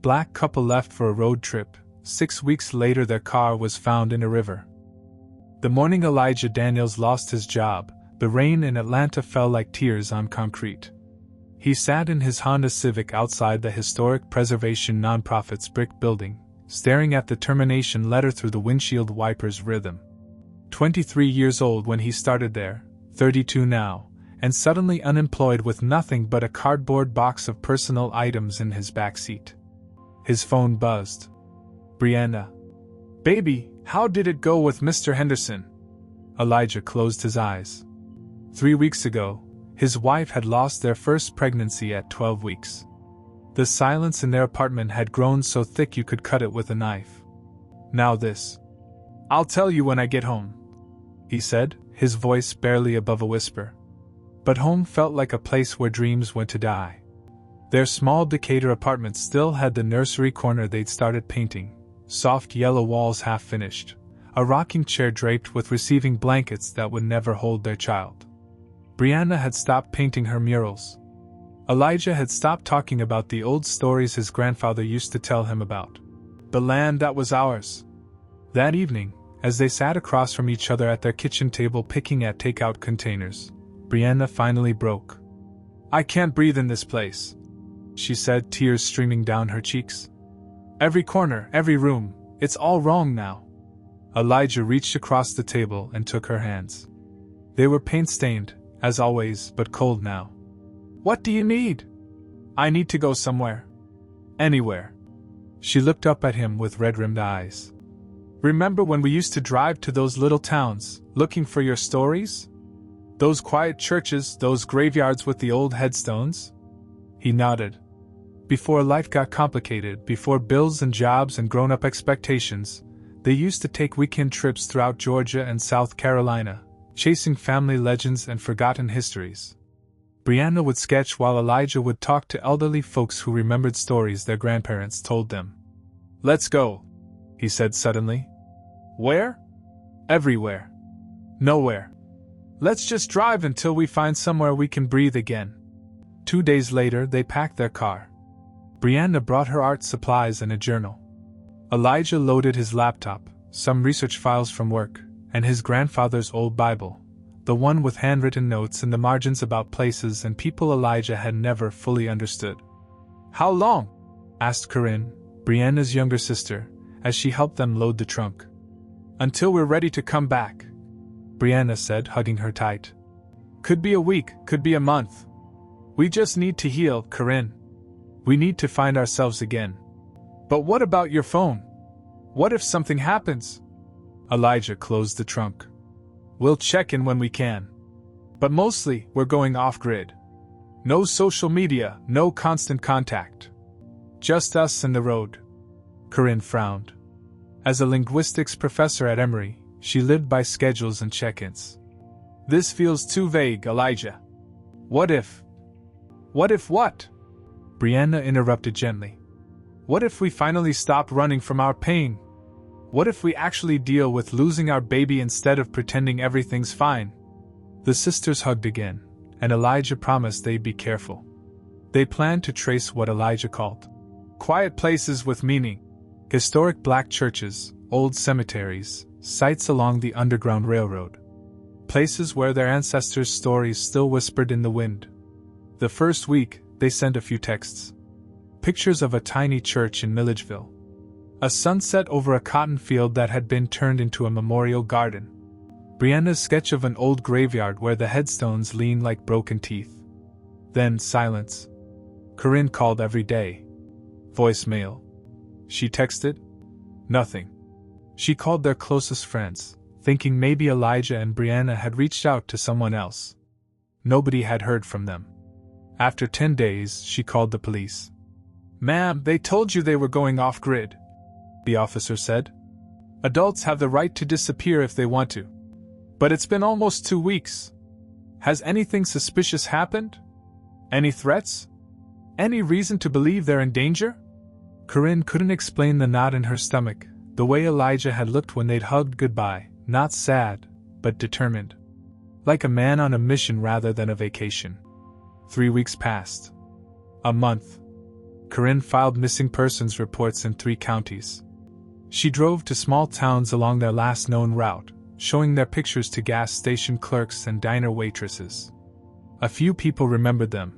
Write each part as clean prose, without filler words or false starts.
Black couple left for a road trip. 6 weeks later, their car was found in a river. The morning Elijah Daniels lost his job, the rain in Atlanta fell like tears on concrete. He sat in his Honda Civic outside the Historic Preservation Nonprofit's brick building, staring at the termination letter through the windshield wiper's rhythm. 23 years old when he started there, 32 now, and suddenly unemployed with nothing but a cardboard box of personal items in his backseat. His phone buzzed. Brianna. Baby, how did it go with Mr. Henderson? Elijah closed his eyes. 3 weeks ago, his wife had lost their first pregnancy at 12 weeks. The silence in their apartment had grown so thick you could cut it with a knife. Now this. I'll tell you when I get home, he said, his voice barely above a whisper. But home felt like a place where dreams went to die. Their small Decatur apartment still had the nursery corner they'd started painting, soft yellow walls half finished, a rocking chair draped with receiving blankets that would never hold their child. Brianna had stopped painting her murals. Elijah had stopped talking about the old stories his grandfather used to tell him about. The land that was ours. That evening, as they sat across from each other at their kitchen table picking at takeout containers, Brianna finally broke. I can't breathe in this place, she said, tears streaming down her cheeks. Every corner, every room, it's all wrong now. Elijah reached across the table and took her hands. They were paint-stained, as always, but cold now. What do you need? I need to go somewhere. Anywhere. She looked up at him with red-rimmed eyes. Remember when we used to drive to those little towns, looking for your stories? Those quiet churches, those graveyards with the old headstones? He nodded. Before life got complicated, before bills and jobs and grown-up expectations, they used to take weekend trips throughout Georgia and South Carolina, chasing family legends and forgotten histories. Brianna would sketch while Elijah would talk to elderly folks who remembered stories their grandparents told them. Let's go, he said suddenly. Where? Everywhere. Nowhere. Let's just drive until we find somewhere we can breathe again. 2 days later, they packed their car. Brianna brought her art supplies and a journal. Elijah loaded his laptop, some research files from work, and his grandfather's old Bible, the one with handwritten notes in the margins about places and people Elijah had never fully understood. How long? Asked Corinne, Brianna's younger sister, as she helped them load the trunk. Until we're ready to come back, Brianna said, hugging her tight. Could be a week, could be a month. We just need to heal, Corinne. We need to find ourselves again. But what about your phone? What if something happens? Elijah closed the trunk. We'll check in when we can. But mostly, we're going off-grid. No social media, no constant contact. Just us and the road. Corinne frowned. As a linguistics professor at Emory, she lived by schedules and check-ins. This feels too vague, Elijah. What if? What if what? Brianna interrupted gently. What if we finally stop running from our pain? What if we actually deal with losing our baby instead of pretending everything's fine? The sisters hugged again, and Elijah promised they'd be careful. They planned to trace what Elijah called quiet places with meaning, historic black churches, old cemeteries, sites along the Underground Railroad, places where their ancestors' stories still whispered in the wind. The first week, they sent a few texts. Pictures of a tiny church in Milledgeville. A sunset over a cotton field that had been turned into a memorial garden. Brianna's sketch of an old graveyard where the headstones lean like broken teeth. Then silence. Corinne called every day. Voicemail. She texted. Nothing. She called their closest friends, thinking maybe Elijah and Brianna had reached out to someone else. Nobody had heard from them. After 10 days, she called the police. Ma'am, they told you they were going off-grid, the officer said. Adults have the right to disappear if they want to. But it's been almost 2 weeks. Has anything suspicious happened? Any threats? Any reason to believe they're in danger? Corinne couldn't explain the knot in her stomach, the way Elijah had looked when they'd hugged goodbye, not sad, but determined. Like a man on a mission rather than a vacation. 3 weeks passed. A month. Corinne filed missing persons reports in 3 counties. She drove to small towns along their last known route, showing their pictures to gas station clerks and diner waitresses. A few people remembered them.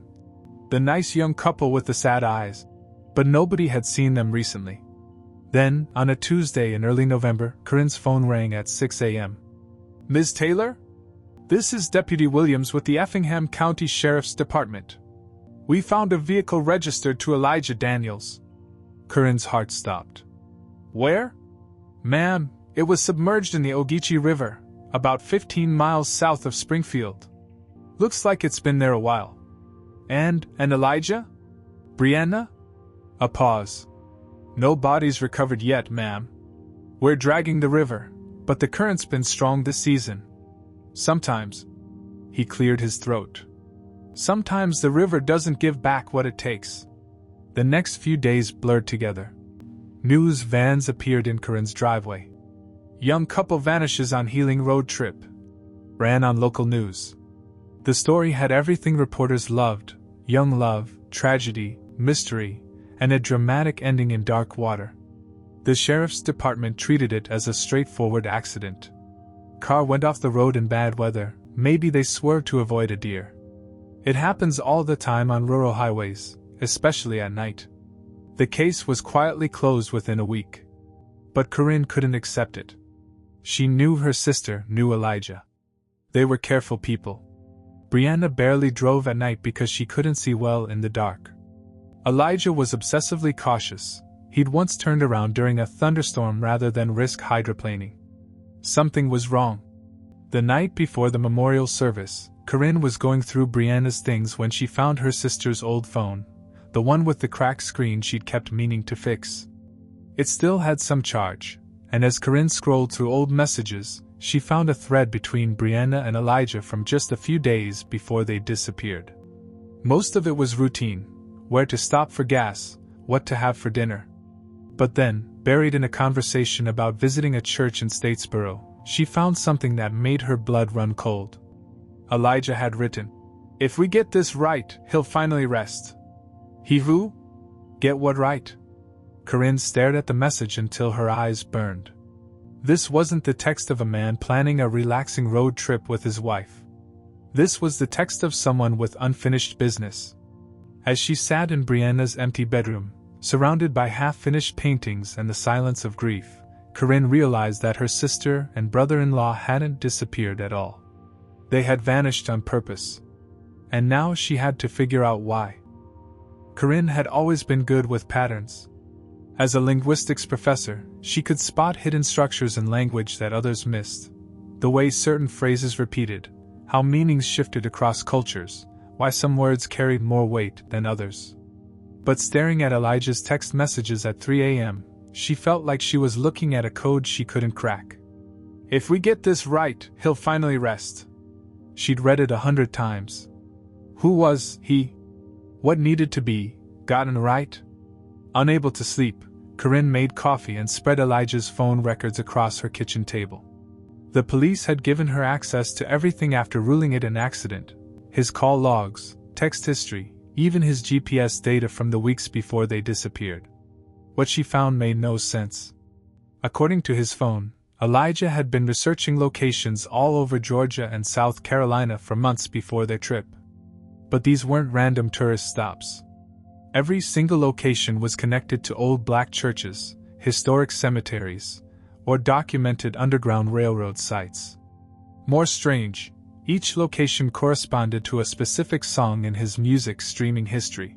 The nice young couple with the sad eyes. But nobody had seen them recently. Then, on a Tuesday in early November, Corinne's phone rang at 6 a.m. "Ms. Taylor? This is Deputy Williams with the Effingham County Sheriff's Department. We found a vehicle registered to Elijah Daniels." Corinne's heart stopped. "Where?" "Ma'am, it was submerged in the Ogeechee River, about 15 miles south of Springfield. Looks like it's been there a while." And Elijah? Brianna?" A pause. "No bodies recovered yet, ma'am. We're dragging the river, but the current's been strong this season. Sometimes," he cleared his throat, "sometimes the river doesn't give back what it takes." The next few days blurred together. News vans appeared in Corinne's driveway. "Young couple vanishes on healing road trip," ran on local news. The story had everything reporters loved: young love, tragedy, mystery, and a dramatic ending in dark water. The sheriff's department treated it as a straightforward accident. Car went off the road in bad weather, maybe they swerved to avoid a deer. It happens all the time on rural highways, especially at night. The case was quietly closed within a week. But Corinne couldn't accept it. She knew her sister knew Elijah. They were careful people. Brianna barely drove at night because she couldn't see well in the dark. Elijah was obsessively cautious. He'd once turned around during a thunderstorm rather than risk hydroplaning. Something was wrong. The night before the memorial service, Corinne was going through Brianna's things when she found her sister's old phone, the one with the cracked screen she'd kept meaning to fix. It still had some charge, and as Corinne scrolled through old messages, she found a thread between Brianna and Elijah from just a few days before they disappeared. Most of it was routine: where to stop for gas, what to have for dinner. But then, buried in a conversation about visiting a church in Statesboro, she found something that made her blood run cold. Elijah had written, "If we get this right, he'll finally rest." He who? Get what right? Corinne stared at the message until her eyes burned. This wasn't the text of a man planning a relaxing road trip with his wife. This was the text of someone with unfinished business. As she sat in Brianna's empty bedroom, surrounded by half-finished paintings and the silence of grief, Corinne realized that her sister and brother-in-law hadn't disappeared at all. They had vanished on purpose. And now she had to figure out why. Corinne had always been good with patterns. As a linguistics professor, she could spot hidden structures in language that others missed. The way certain phrases repeated, how meanings shifted across cultures, why some words carried more weight than others. But staring at Elijah's text messages at 3 a.m., she felt like she was looking at a code she couldn't crack. "If we get this right, he'll finally rest." She'd read it 100 times. Who was he? What needed to be gotten right? Unable to sleep, Corinne made coffee and spread Elijah's phone records across her kitchen table. The police had given her access to everything after ruling it an accident: his call logs, text history, even his GPS data from the weeks before they disappeared. What she found made no sense. According to his phone, Elijah had been researching locations all over Georgia and South Carolina for months before their trip. But these weren't random tourist stops. Every single location was connected to old black churches, historic cemeteries, or documented Underground Railroad sites. More strange, each location corresponded to a specific song in his music streaming history.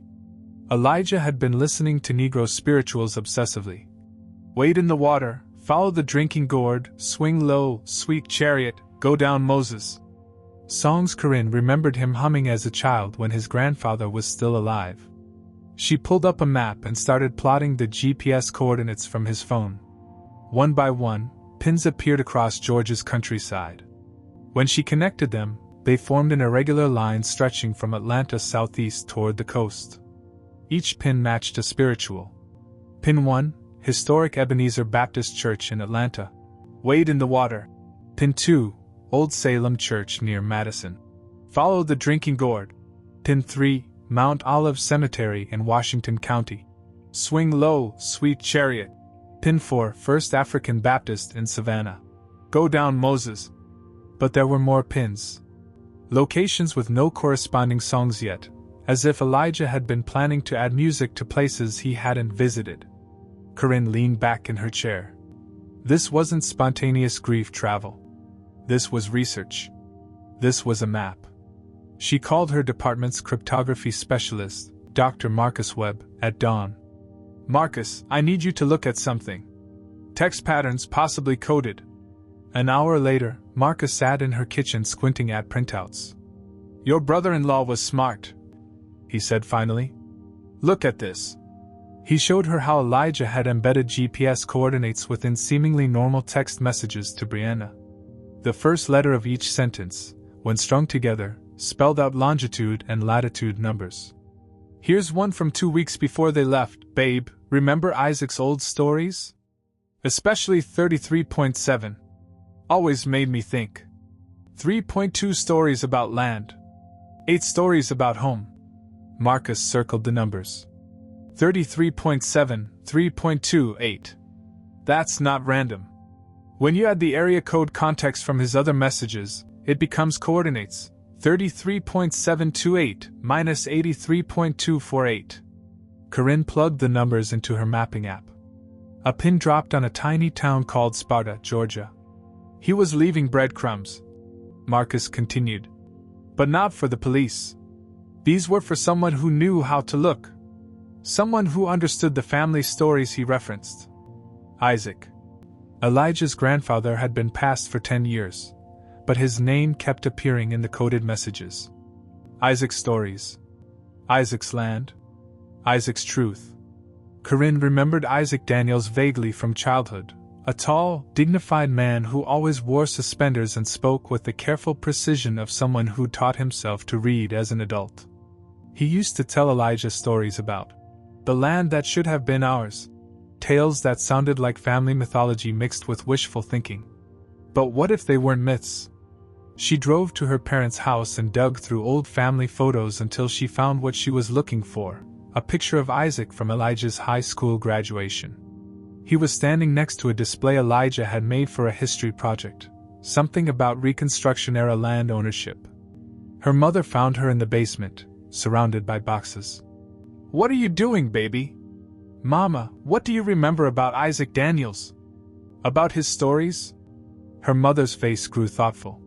Elijah had been listening to Negro spirituals obsessively. Wade in the water, follow the drinking gourd, swing low, sweet chariot, go down Moses. Songs Corinne remembered him humming as a child when his grandfather was still alive. She pulled up a map and started plotting the GPS coordinates from his phone. One by one, pins appeared across Georgia's countryside. When she connected them, they formed an irregular line stretching from Atlanta southeast toward the coast. Each pin matched a spiritual. Pin 1, Historic Ebenezer Baptist Church in Atlanta. Wade in the water. Pin 2, Old Salem Church near Madison. Follow the drinking gourd. Pin 3, Mount Olive Cemetery in Washington County. Swing low, sweet chariot. Pin 4, First African Baptist in Savannah. Go down, Moses. But there were more pins. Locations with no corresponding songs yet, as if Elijah had been planning to add music to places he hadn't visited. Corinne leaned back in her chair. This wasn't spontaneous grief travel. This was research. This was a map. She called her department's cryptography specialist, Dr. Marcus Webb, at dawn. Marcus, I need you to look at something. Text patterns possibly coded. An hour later, Marcus sat in her kitchen squinting at printouts. Your brother-in-law was smart, he said finally. Look at this. He showed her how Elijah had embedded GPS coordinates within seemingly normal text messages to Brianna. The first letter of each sentence, when strung together, spelled out longitude and latitude numbers. Here's one from 2 weeks before they left. Babe, remember Isaac's old stories? Especially 33.7. Always made me think. 3.2 stories about land. 8 stories about home. Marcus circled the numbers. 33.7, 3.2, 8. That's not random. When you add the area code context from his other messages, it becomes coordinates. 33.728 minus 83.248. Corinne plugged the numbers into her mapping app. A pin dropped on a tiny town called Sparta, Georgia. He was leaving breadcrumbs, Marcus continued. But not for the police. These were for someone who knew how to look. Someone who understood the family stories he referenced. Isaac. Elijah's grandfather had been passed for 10 years, but his name kept appearing in the coded messages. Isaac's stories. Isaac's land. Isaac's truth. Corinne remembered Isaac Daniels vaguely from childhood, a tall, dignified man who always wore suspenders and spoke with the careful precision of someone who taught himself to read as an adult. He used to tell Elijah stories about the land that should have been ours, tales that sounded like family mythology mixed with wishful thinking. But what if they weren't myths? She drove to her parents' house and dug through old family photos until she found what she was looking for, a picture of Isaac from Elijah's high school graduation. He was standing next to a display Elijah had made for a history project, something about Reconstruction-era land ownership. Her mother found her in the basement, surrounded by boxes. What are you doing, baby? Mama, what do you remember about Isaac Daniels? About his stories? Her mother's face grew thoughtful.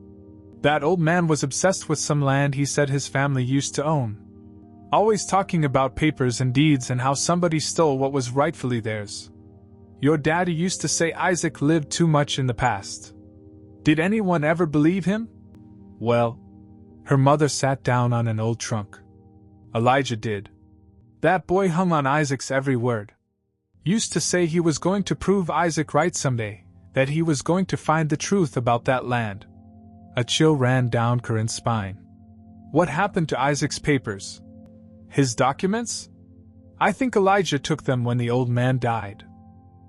That old man was obsessed with some land he said his family used to own. Always talking about papers and deeds and how somebody stole what was rightfully theirs. Your daddy used to say Isaac lived too much in the past. Did anyone ever believe him? Well, her mother sat down on an old trunk. Elijah did. That boy hung on Isaac's every word. Used to say he was going to prove Isaac right someday, that he was going to find the truth about that land. A chill ran down Corinne's spine. What happened to Isaac's papers? His documents? I think Elijah took them when the old man died.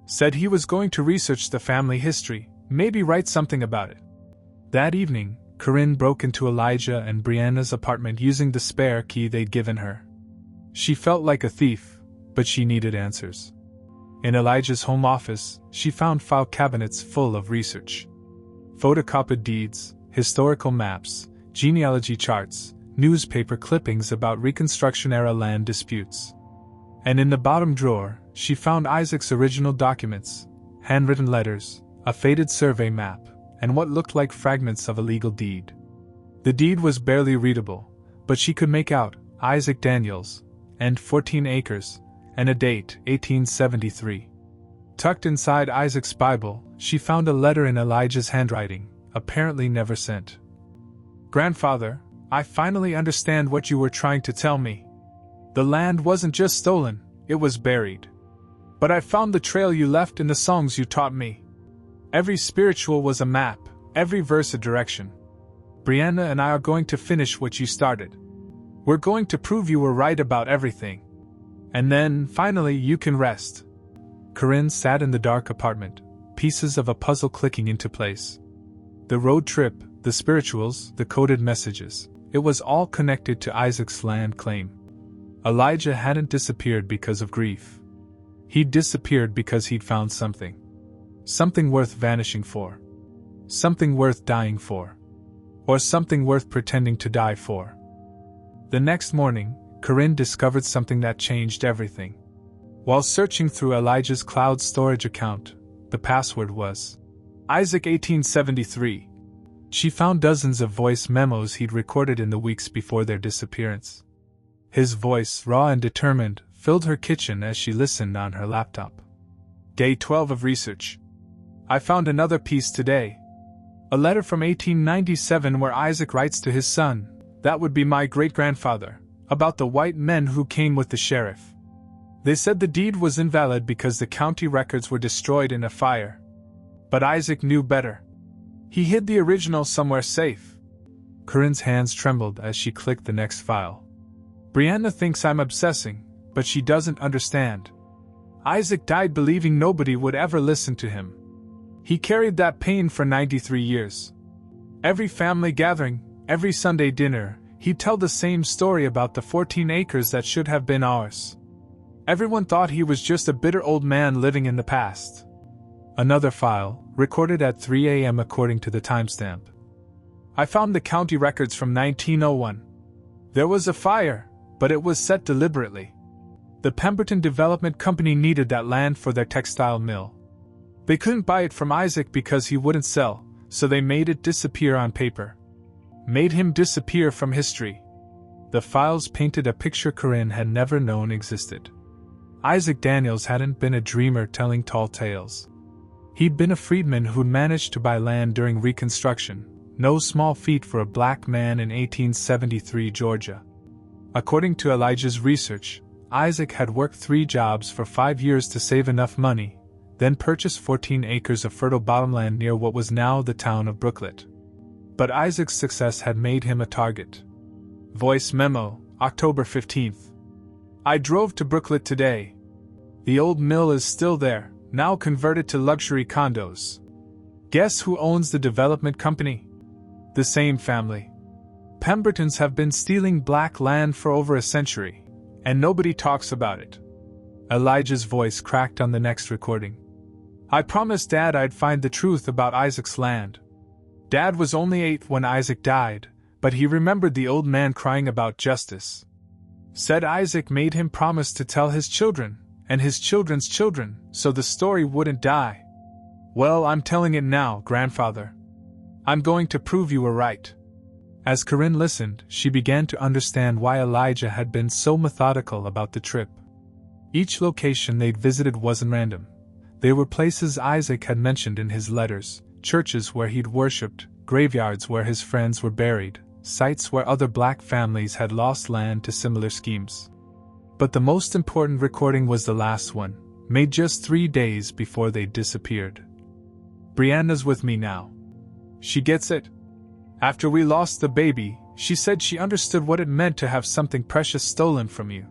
Said he was going to research the family history, maybe write something about it. That evening, Corinne broke into Elijah and Brianna's apartment using the spare key they'd given her. She felt like a thief, but she needed answers. In Elijah's home office, she found file cabinets full of research. Photocopied deeds, historical maps, genealogy charts, newspaper clippings about Reconstruction-era land disputes. And in the bottom drawer, she found Isaac's original documents, handwritten letters, a faded survey map, and what looked like fragments of a legal deed. The deed was barely readable, but she could make out Isaac Daniels, and 14 acres, and a date, 1873. Tucked inside Isaac's Bible, she found a letter in Elijah's handwriting, apparently never sent. Grandfather, I finally understand what you were trying to tell me. The land wasn't just stolen, it was buried. But I found the trail you left in the songs you taught me. Every spiritual was a map, every verse a direction. Brianna and I are going to finish what you started. We're going to prove you were right about everything. And then, finally, you can rest. Corinne sat in the dark apartment, pieces of a puzzle clicking into place. The road trip, the spirituals, the coded messages, it was all connected to Isaac's land claim. Elijah hadn't disappeared because of grief. He'd disappeared because he'd found something. Something worth vanishing for. Something worth dying for. Or something worth pretending to die for. The next morning, Corinne discovered something that changed everything. While searching through Elijah's cloud storage account, the password was Isaac 1873. She found dozens of voice memos he'd recorded in the weeks before their disappearance. His voice, raw and determined, filled her kitchen as she listened on her laptop. Day 12 of research. I found another piece today. A letter from 1897 where Isaac writes to his son, that would be my great-grandfather, about the white men who came with the sheriff. They said the deed was invalid because the county records were destroyed in a fire. But Isaac knew better. He hid the original somewhere safe. Corinne's hands trembled as she clicked the next file. Brianna thinks I'm obsessing, but she doesn't understand. Isaac died believing nobody would ever listen to him. He carried that pain for 93 years. Every family gathering, every Sunday dinner, he'd tell the same story about the 14 acres that should have been ours. Everyone thought he was just a bitter old man living in the past. Another file, recorded at 3 a.m. according to the timestamp. I found the county records from 1901. There was a fire, but it was set deliberately. The Pemberton Development Company needed that land for their textile mill. They couldn't buy it from Isaac because he wouldn't sell, so they made it disappear on paper. Made him disappear from history. The files painted a picture Corinne had never known existed. Isaac Daniels hadn't been a dreamer telling tall tales. He'd been a freedman who'd managed to buy land during Reconstruction, no small feat for a black man in 1873 Georgia. According to Elijah's research, Isaac had worked 3 jobs for 5 years to save enough money, then purchased 14 acres of fertile bottomland near what was now the town of Brooklet. But Isaac's success had made him a target. Voice memo, October 15th. I drove to Brooklet today. The old mill is still there, now converted to luxury condos. Guess who owns the development company? The same family. Pembertons have been stealing black land for over a century, and nobody talks about it. Elijah's voice cracked on the next recording. I promised Dad I'd find the truth about Isaac's land. Dad was only 8 when Isaac died, but he remembered the old man crying about justice. Said Isaac made him promise to tell his children, and his children's children, so the story wouldn't die. Well, I'm telling it now, Grandfather. I'm going to prove you were right. As Corinne listened, she began to understand why Elijah had been so methodical about the trip. Each location they'd visited wasn't random. They were places Isaac had mentioned in his letters, churches where he'd worshipped, graveyards where his friends were buried, sites where other black families had lost land to similar schemes. But the most important recording was the last one, made just 3 days before they disappeared. Brianna's with me now. She gets it. After we lost the baby, she said she understood what it meant to have something precious stolen from you.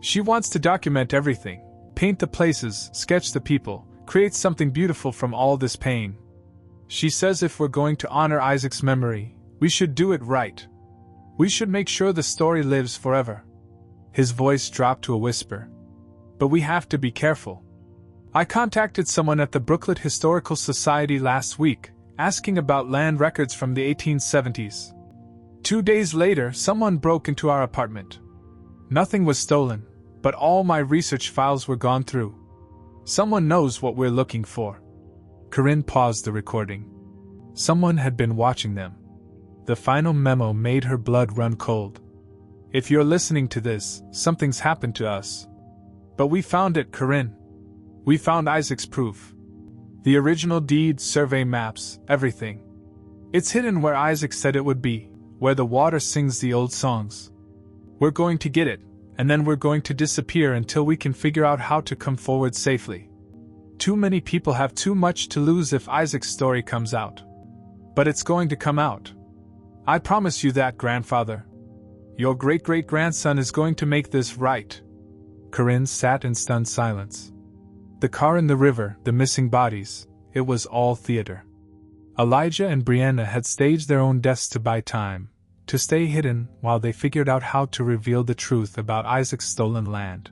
She wants to document everything, paint the places, sketch the people, create something beautiful from all this pain. She says if we're going to honor Isaac's memory, we should do it right. We should make sure the story lives forever. His voice dropped to a whisper. But we have to be careful. I contacted someone at the Brooklet Historical Society last week, asking about land records from the 1870s. 2 days later, someone broke into our apartment. Nothing was stolen, but all my research files were gone through. Someone knows what we're looking for. Corinne paused the recording. Someone had been watching them. The final memo made her blood run cold. If you're listening to this, something's happened to us. But we found it, Corinne. We found Isaac's proof. The original deed, survey maps, everything. It's hidden where Isaac said it would be, where the water sings the old songs. We're going to get it, and then we're going to disappear until we can figure out how to come forward safely. Too many people have too much to lose if Isaac's story comes out. But it's going to come out. I promise you that, Grandfather. Your great-great-grandson is going to make this right. Corinne sat in stunned silence. The car in the river, the missing bodies, it was all theater. Elijah and Brianna had staged their own deaths to buy time, to stay hidden while they figured out how to reveal the truth about Isaac's stolen land.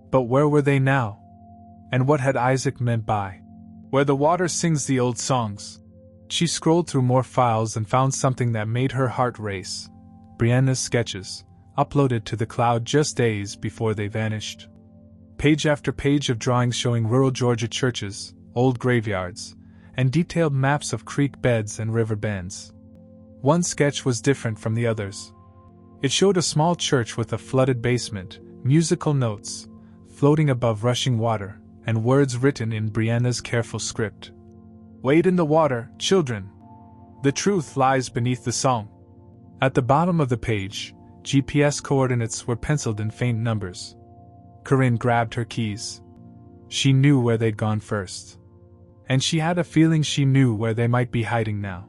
But where were they now? And what had Isaac meant by "where the water sings the old songs"? She scrolled through more files and found something that made her heart race. Brianna's sketches, uploaded to the cloud just days before they vanished. Page after page of drawings showing rural Georgia churches, old graveyards, and detailed maps of creek beds and river bends. One sketch was different from the others. It showed a small church with a flooded basement, musical notes floating above rushing water, and words written in Brianna's careful script. "Wade in the water, children. The truth lies beneath the song." At the bottom of the page, GPS coordinates were penciled in faint numbers. Corinne grabbed her keys. She knew where they'd gone first. And she had a feeling she knew where they might be hiding now.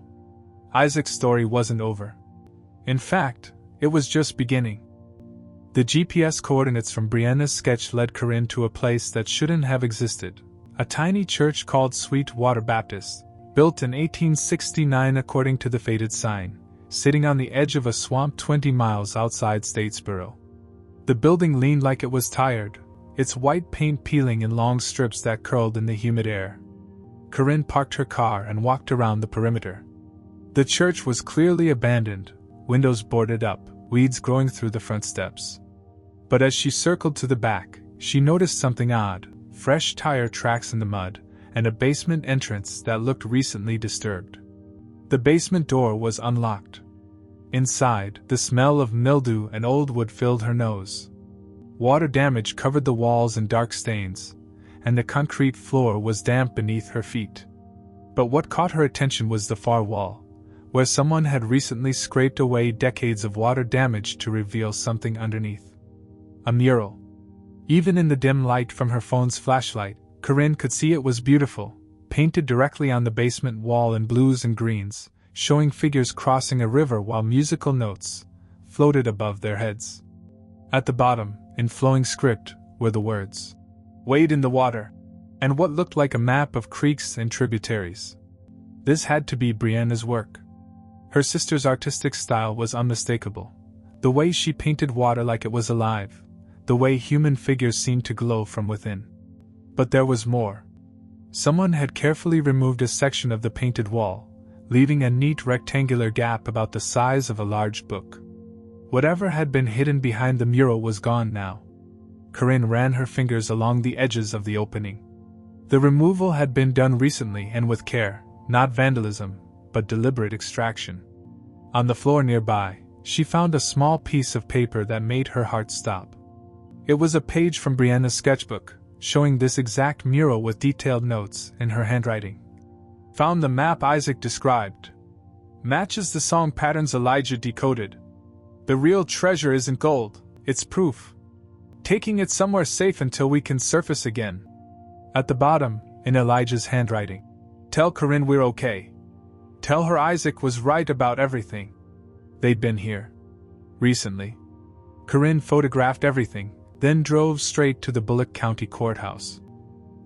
Isaac's story wasn't over. In fact, it was just beginning. The GPS coordinates from Brianna's sketch led Corinne to a place that shouldn't have existed. A tiny church called Sweetwater Baptist, built in 1869 according to the faded sign, sitting on the edge of a swamp 20 miles outside Statesboro. The building leaned like it was tired, its white paint peeling in long strips that curled in the humid air. Corinne parked her car and walked around the perimeter. The church was clearly abandoned, windows boarded up, weeds growing through the front steps. But as she circled to the back, she noticed something odd: fresh tire tracks in the mud, and a basement entrance that looked recently disturbed. The basement door was unlocked. Inside, the smell of mildew and old wood filled her nose. Water damage covered the walls in dark stains, and the concrete floor was damp beneath her feet. But what caught her attention was the far wall, where someone had recently scraped away decades of water damage to reveal something underneath. A mural. Even in the dim light from her phone's flashlight, Corinne could see it was beautiful, painted directly on the basement wall in blues and greens, showing figures crossing a river while musical notes floated above their heads. At the bottom, in flowing script, were the words, "Wade in the water," and what looked like a map of creeks and tributaries. This had to be Brianna's work. Her sister's artistic style was unmistakable. The way she painted water like it was alive, the way human figures seemed to glow from within. But there was more. Someone had carefully removed a section of the painted wall, leaving a neat rectangular gap about the size of a large book. Whatever had been hidden behind the mural was gone now. Corinne ran her fingers along the edges of the opening. The removal had been done recently and with care, not vandalism, but deliberate extraction. On the floor nearby, she found a small piece of paper that made her heart stop. It was a page from Brianna's sketchbook, showing this exact mural with detailed notes in her handwriting. "Found the map Isaac described. Matches the song patterns Elijah decoded. The real treasure isn't gold, it's proof. Taking it somewhere safe until we can surface again." At the bottom, in Elijah's handwriting, "Tell Corinne we're okay. Tell her Isaac was right about everything." They'd been here. Recently. Corinne photographed everything, then drove straight to the Bullock County Courthouse.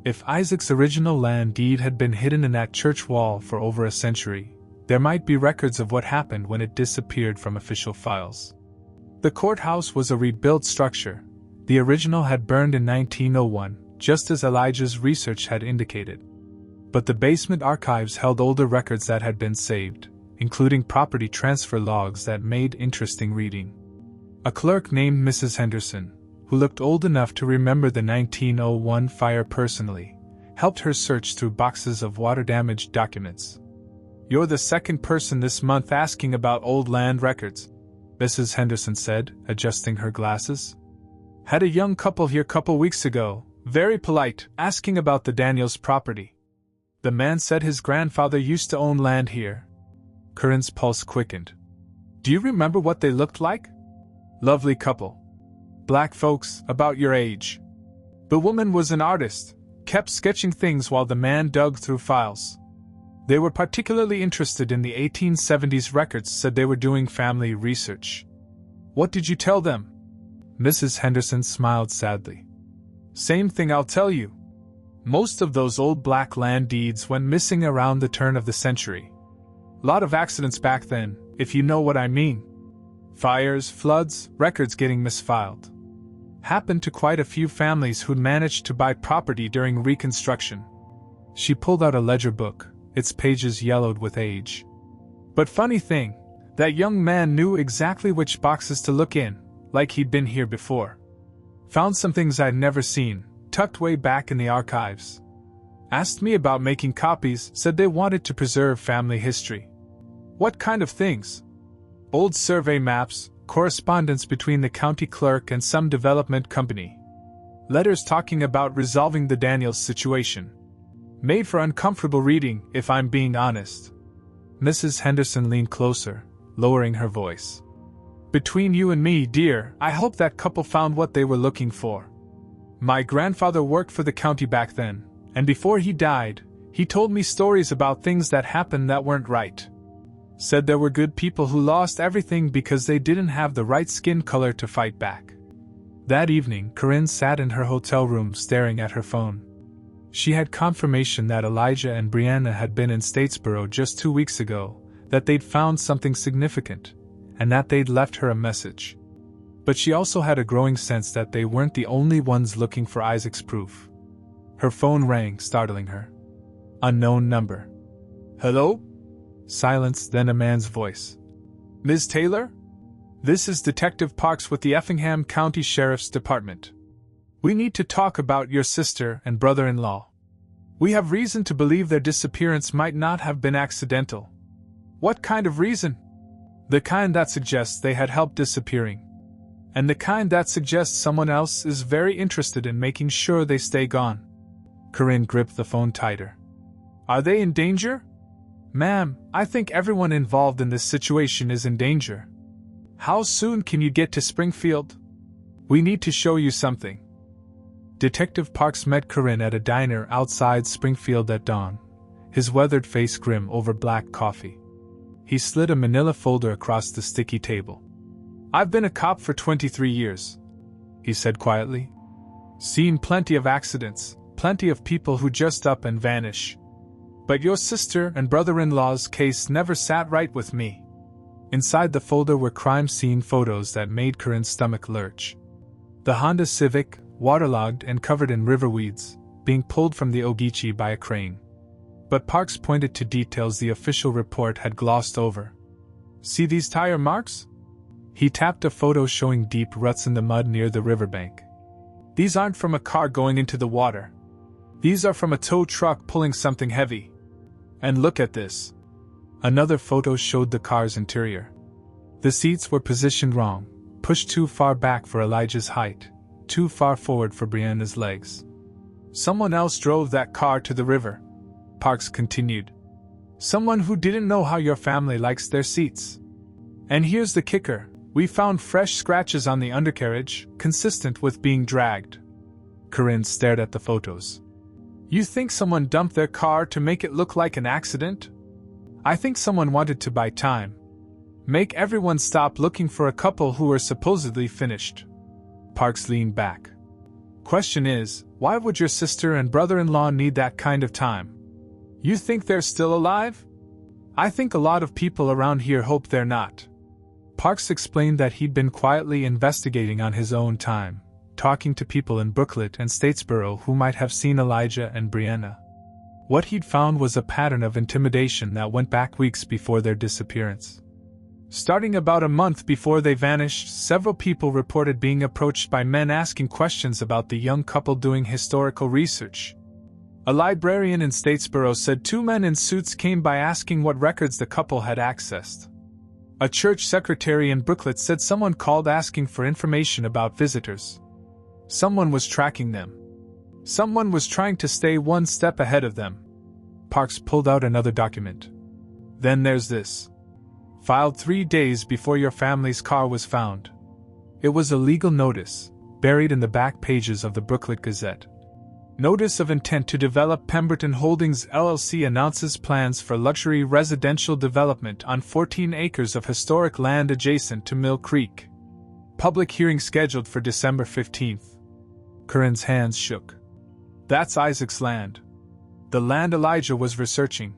If Isaac's original land deed had been hidden in that church wall for over a century, there might be records of what happened when it disappeared from official files. The courthouse was a rebuilt structure. The original had burned in 1901, just as Elijah's research had indicated. But the basement archives held older records that had been saved, including property transfer logs that made interesting reading. A clerk named Mrs. Henderson, who looked old enough to remember the 1901 fire personally, helped her search through boxes of water-damaged documents. "You're the second person this month asking about old land records," Mrs. Henderson said, adjusting her glasses. "Had a young couple here couple weeks ago, very polite, asking about the Daniels property. The man said his grandfather used to own land here." Corinne's pulse quickened. "Do you remember what they looked like?" "Lovely couple. Black folks, about your age. The woman was an artist, kept sketching things while the man dug through files. They were particularly interested in the 1870s records, said they were doing family research." "What did you tell them?" Mrs. Henderson smiled sadly. "Same thing I'll tell you. Most of those old black land deeds went missing around the turn of the century. Lot of accidents back then, if you know what I mean. Fires, floods, records getting misfiled. Happened to quite a few families who'd managed to buy property during Reconstruction. She pulled out a ledger book, its pages yellowed with age. But funny thing, that young man knew exactly which boxes to look in, like he'd been here before. Found some things I'd never seen, tucked way back in the archives. Asked me about making copies, said they wanted to preserve family history. What kind of things? Old survey maps, correspondence between the county clerk and some development company. Letters talking about resolving the Daniels situation. Made for uncomfortable reading, if I'm being honest. Mrs. Henderson leaned closer, lowering her voice. Between you and me, dear, I hope that couple found what they were looking for. My grandfather worked for the county back then, and before he died, he told me stories about things that happened that weren't right. Said there were good people who lost everything because they didn't have the right skin color to fight back. That evening, Corinne sat in her hotel room staring at her phone. She had confirmation that Elijah and Brianna had been in Statesboro just 2 weeks ago, that they'd found something significant, and that they'd left her a message. But she also had a growing sense that they weren't the only ones looking for Isaac's proof. Her phone rang, startling her. Unknown number. Hello? Silence, then a man's voice. Ms. Taylor? This is Detective Parks with the Effingham County Sheriff's Department. We need to talk about your sister and brother-in-law. We have reason to believe their disappearance might not have been accidental. What kind of reason? The kind that suggests they had help disappearing. And the kind that suggests someone else is very interested in making sure they stay gone. Corinne gripped the phone tighter. Are they in danger? Ma'am, I think everyone involved in this situation is in danger. How soon can you get to Springfield? We need to show you something. Detective Parks met Corinne at a diner outside Springfield at dawn, his weathered face grim over black coffee. He slid a manila folder across the sticky table. I've been a cop for 23 years, he said quietly. Seen plenty of accidents, plenty of people who just up and vanish. But your sister and brother-in-law's case never sat right with me. Inside the folder were crime scene photos that made Corinne's stomach lurch. The Honda Civic, waterlogged and covered in river weeds, being pulled from the Ogeechee by a crane. But Parks pointed to details the official report had glossed over. See these tire marks? He tapped a photo showing deep ruts in the mud near the riverbank. These aren't from a car going into the water. These are from a tow truck pulling something heavy. And look at this. Another photo showed the car's interior. The seats were positioned wrong, pushed too far back for Elijah's height, too far forward for Brianna's legs. Someone else drove that car to the river, Parks continued. Someone who didn't know how your family likes their seats. And here's the kicker, we found fresh scratches on the undercarriage, consistent with being dragged. Corinne stared at the photos. You think someone dumped their car to make it look like an accident? I think someone wanted to buy time. Make everyone stop looking for a couple who were supposedly finished. Parks leaned back. Question is, why would your sister and brother-in-law need that kind of time? You think they're still alive? I think a lot of people around here hope they're not. Parks explained that he'd been quietly investigating on his own time, talking to people in Brooklet and Statesboro who might have seen Elijah and Brianna. What he'd found was a pattern of intimidation that went back weeks before their disappearance. Starting about a month before they vanished, several people reported being approached by men asking questions about the young couple doing historical research. A librarian in Statesboro said 2 men in suits came by asking what records the couple had accessed. A church secretary in Brooklet said someone called asking for information about visitors. Someone was tracking them. Someone was trying to stay one step ahead of them. Parks pulled out another document. Then there's this. Filed 3 days before your family's car was found. It was a legal notice, buried in the back pages of the Brooklet Gazette. Notice of intent to develop Pemberton Holdings LLC announces plans for luxury residential development on 14 acres of historic land adjacent to Mill Creek. Public hearing scheduled for December 15th. Corinne's hands shook. That's Isaac's land. The land Elijah was researching.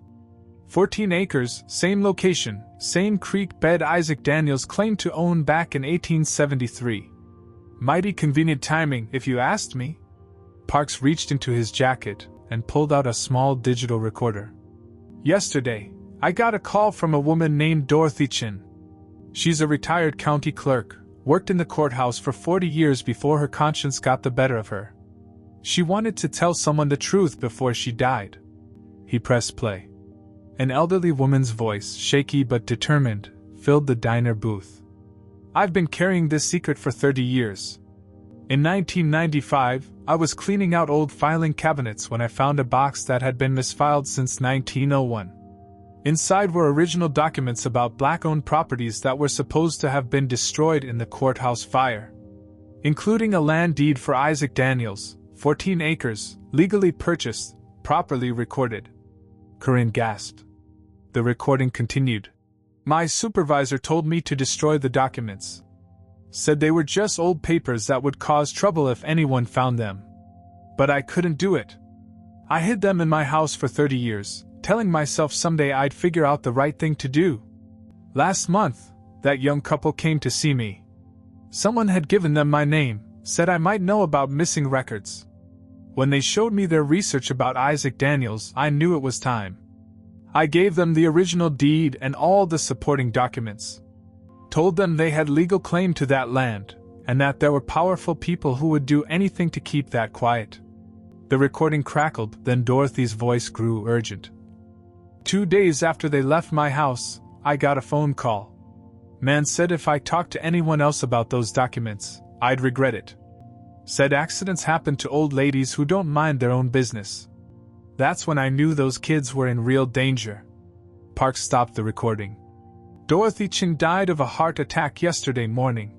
14 acres, same location, same creek bed Isaac Daniels claimed to own back in 1873. Mighty convenient timing, if you asked me. Parks reached into his jacket and pulled out a small digital recorder. Yesterday, I got a call from a woman named Dorothy Chin. She's a retired county clerk, worked in the courthouse for 40 years before her conscience got the better of her. She wanted to tell someone the truth before she died. He pressed play. An elderly woman's voice, shaky but determined, filled the diner booth. I've been carrying this secret for 30 years. In 1995, I was cleaning out old filing cabinets when I found a box that had been misfiled since 1901. Inside were original documents about black-owned properties that were supposed to have been destroyed in the courthouse fire, including a land deed for Isaac Daniels, 14 acres, legally purchased, properly recorded. Corinne gasped. The recording continued. My supervisor told me to destroy the documents. Said they were just old papers that would cause trouble if anyone found them. But I couldn't do it. I hid them in my house for 30 years, telling myself someday I'd figure out the right thing to do. Last month, that young couple came to see me. Someone had given them my name, said I might know about missing records. When they showed me their research about Isaac Daniels, I knew it was time. I gave them the original deed and all the supporting documents. Told them they had legal claim to that land, and that there were powerful people who would do anything to keep that quiet. The recording crackled, then Dorothy's voice grew urgent. 2 days after they left my house, I got a phone call. Man said if I talked to anyone else about those documents, I'd regret it. Said accidents happen to old ladies who don't mind their own business. That's when I knew those kids were in real danger. Parks stopped the recording. Dorothy Chin died of a heart attack yesterday morning.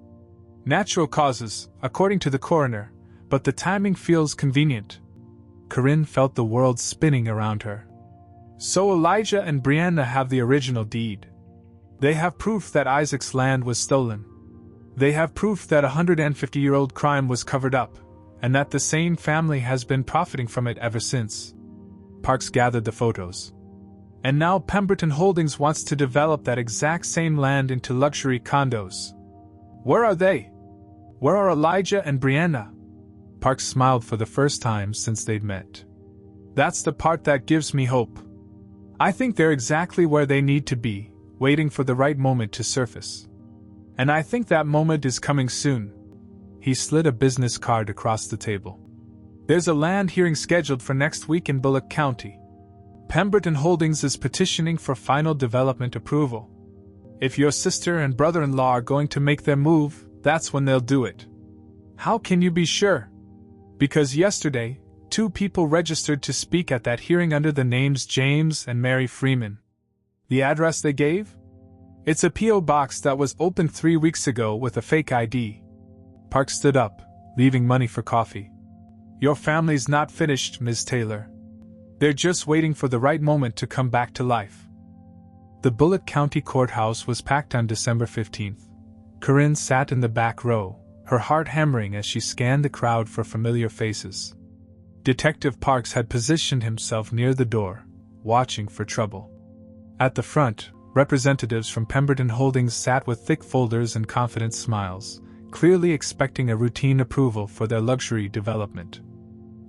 Natural causes, according to the coroner, but the timing feels convenient. Corinne felt the world spinning around her. So Elijah and Brianna have the original deed. They have proof that Isaac's land was stolen. They have proof that a 150-year-old crime was covered up, and that the same family has been profiting from it ever since. Parks gathered the photos. And now Pemberton Holdings wants to develop that exact same land into luxury condos. Where are they? Where are Elijah and Brianna? Parks smiled for the first time since they'd met. That's the part that gives me hope. I think they're exactly where they need to be, waiting for the right moment to surface. And I think that moment is coming soon. He slid a business card across the table. There's a land hearing scheduled for next week in Bullock County. Pemberton Holdings is petitioning for final development approval. If your sister and brother-in-law are going to make their move, that's when they'll do it. How can you be sure? Because yesterday, 2 people registered to speak at that hearing under the names James and Mary Freeman. The address they gave? It's a P.O. box that was opened 3 weeks ago with a fake ID. Parks stood up, leaving money for coffee. Your family's not finished, Ms. Taylor. They're just waiting for the right moment to come back to life. The Bullock County Courthouse was packed on December 15th. Corinne sat in the back row, her heart hammering as she scanned the crowd for familiar faces. Detective Parks had positioned himself near the door, watching for trouble. At the front, representatives from Pemberton Holdings sat with thick folders and confident smiles, clearly expecting a routine approval for their luxury development.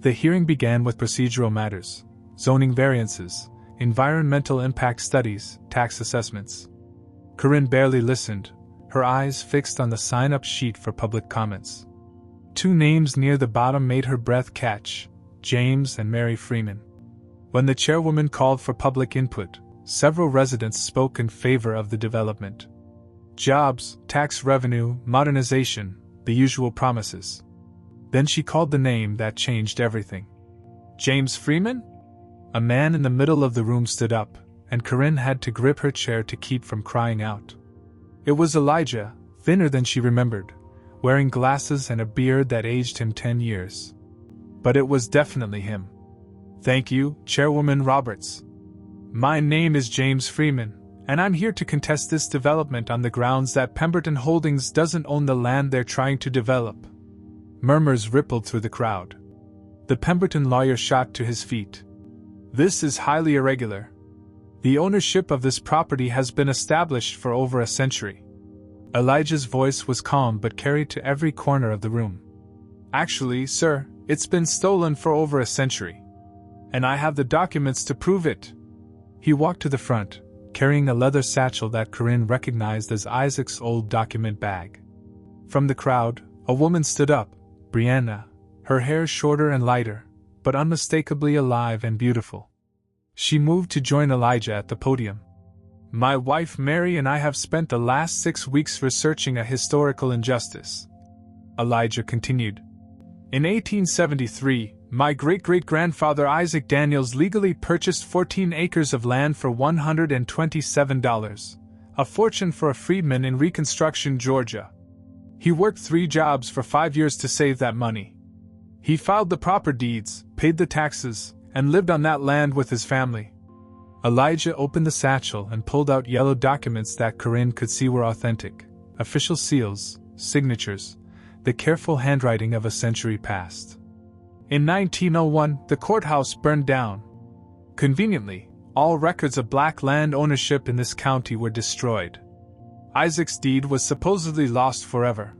The hearing began with procedural matters, zoning variances, environmental impact studies, tax assessments. Corinne barely listened, her eyes fixed on the sign-up sheet for public comments. 2 names near the bottom made her breath catch, James and Mary Freeman. When the chairwoman called for public input, several residents spoke in favor of the development. Jobs, tax revenue, modernization, the usual promises. Then she called the name that changed everything. James Freeman? A man in the middle of the room stood up, and Corinne had to grip her chair to keep from crying out. It was Elijah, thinner than she remembered, wearing glasses and a beard that aged him 10 years. But it was definitely him. Thank you, Chairwoman Roberts. My name is James Freeman, and I'm here to contest this development on the grounds that Pemberton Holdings doesn't own the land they're trying to develop. Murmurs rippled through the crowd. The Pemberton lawyer shot to his feet. This is highly irregular. The ownership of this property has been established for over a century. Elijah's voice was calm but carried to every corner of the room. Actually, sir, it's been stolen for over a century. And I have the documents to prove it. He walked to the front, carrying a leather satchel that Corinne recognized as Isaac's old document bag. From the crowd, a woman stood up, Brianna, her hair shorter and lighter, but unmistakably alive and beautiful. She moved to join Elijah at the podium. My wife Mary and I have spent the last 6 weeks researching a historical injustice. Elijah continued. In 1873, my great-great-grandfather Isaac Daniels legally purchased 14 acres of land for $127, a fortune for a freedman in Reconstruction, Georgia. He worked 3 jobs for 5 years to save that money. He filed the proper deeds, paid the taxes, and lived on that land with his family. Elijah opened the satchel and pulled out yellow documents that Corinne could see were authentic, official seals, signatures, the careful handwriting of a century past. In 1901, the courthouse burned down. Conveniently, all records of black land ownership in this county were destroyed. Isaac's deed was supposedly lost forever.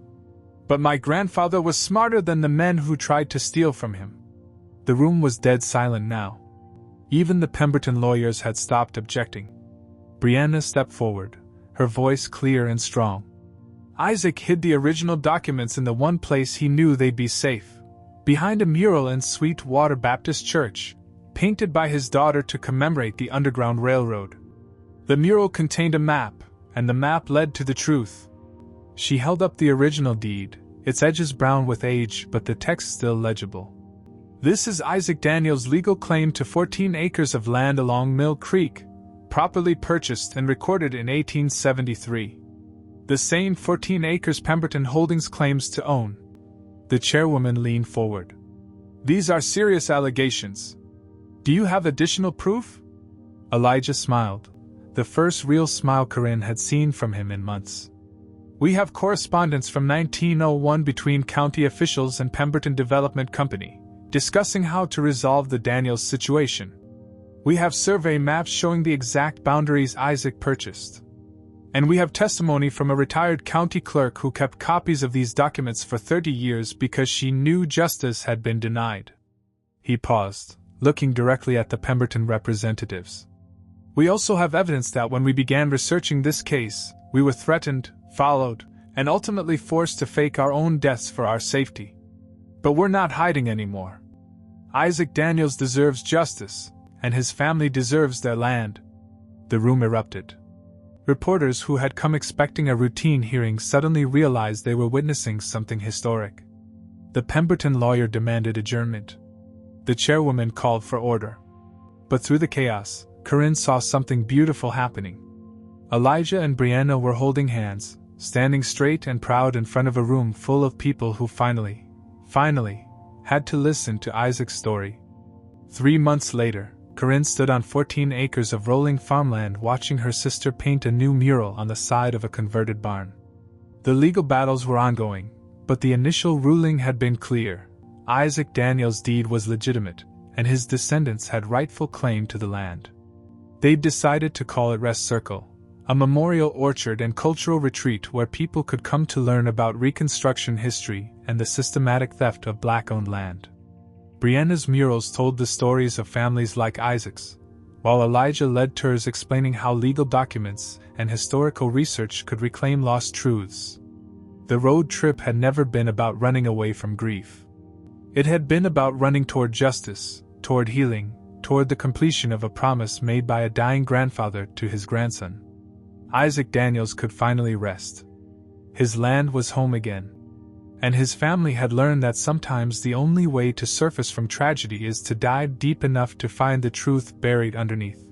But my grandfather was smarter than the men who tried to steal from him. The room was dead silent now. Even the Pemberton lawyers had stopped objecting. Brianna stepped forward, her voice clear and strong. Isaac hid the original documents in the one place he knew they'd be safe, behind a mural in Sweetwater Baptist Church, painted by his daughter to commemorate the Underground Railroad. The mural contained a map, and the map led to the truth. She held up the original deed, its edges brown with age but the text still legible. This is Isaac Daniels' legal claim to 14 acres of land along Mill Creek, properly purchased and recorded in 1873. The same 14 acres Pemberton Holdings claims to own. The chairwoman leaned forward. These are serious allegations. Do you have additional proof? Elijah smiled, the first real smile Corinne had seen from him in months. We have correspondence from 1901 between county officials and Pemberton Development Company, discussing how to resolve the Daniels situation. We have survey maps showing the exact boundaries Isaac purchased. And we have testimony from a retired county clerk who kept copies of these documents for 30 years because she knew justice had been denied. He paused, looking directly at the Pemberton representatives. We also have evidence that when we began researching this case, we were threatened, followed, and ultimately forced to fake our own deaths for our safety. But we're not hiding anymore. Isaac Daniels deserves justice, and his family deserves their land. The room erupted. Reporters who had come expecting a routine hearing suddenly realized they were witnessing something historic. The Pemberton lawyer demanded adjournment. The chairwoman called for order. But through the chaos, Corinne saw something beautiful happening. Elijah and Brianna were holding hands, standing straight and proud in front of a room full of people who finally, had to listen to Isaac's story. 3 months later, Corinne stood on 14 acres of rolling farmland watching her sister paint a new mural on the side of a converted barn. The legal battles were ongoing, but the initial ruling had been clear. Isaac Daniels' deed was legitimate, and his descendants had rightful claim to the land. They'd decided to call it Rest Circle, a memorial orchard and cultural retreat where people could come to learn about Reconstruction history and the systematic theft of black-owned land. Brianna's murals told the stories of families like Isaac's, while Elijah led tours explaining how legal documents and historical research could reclaim lost truths. The road trip had never been about running away from grief. It had been about running toward justice, toward healing, toward the completion of a promise made by a dying grandfather to his grandson. Isaac Daniels could finally rest. His land was home again. And his family had learned that sometimes the only way to surface from tragedy is to dive deep enough to find the truth buried underneath.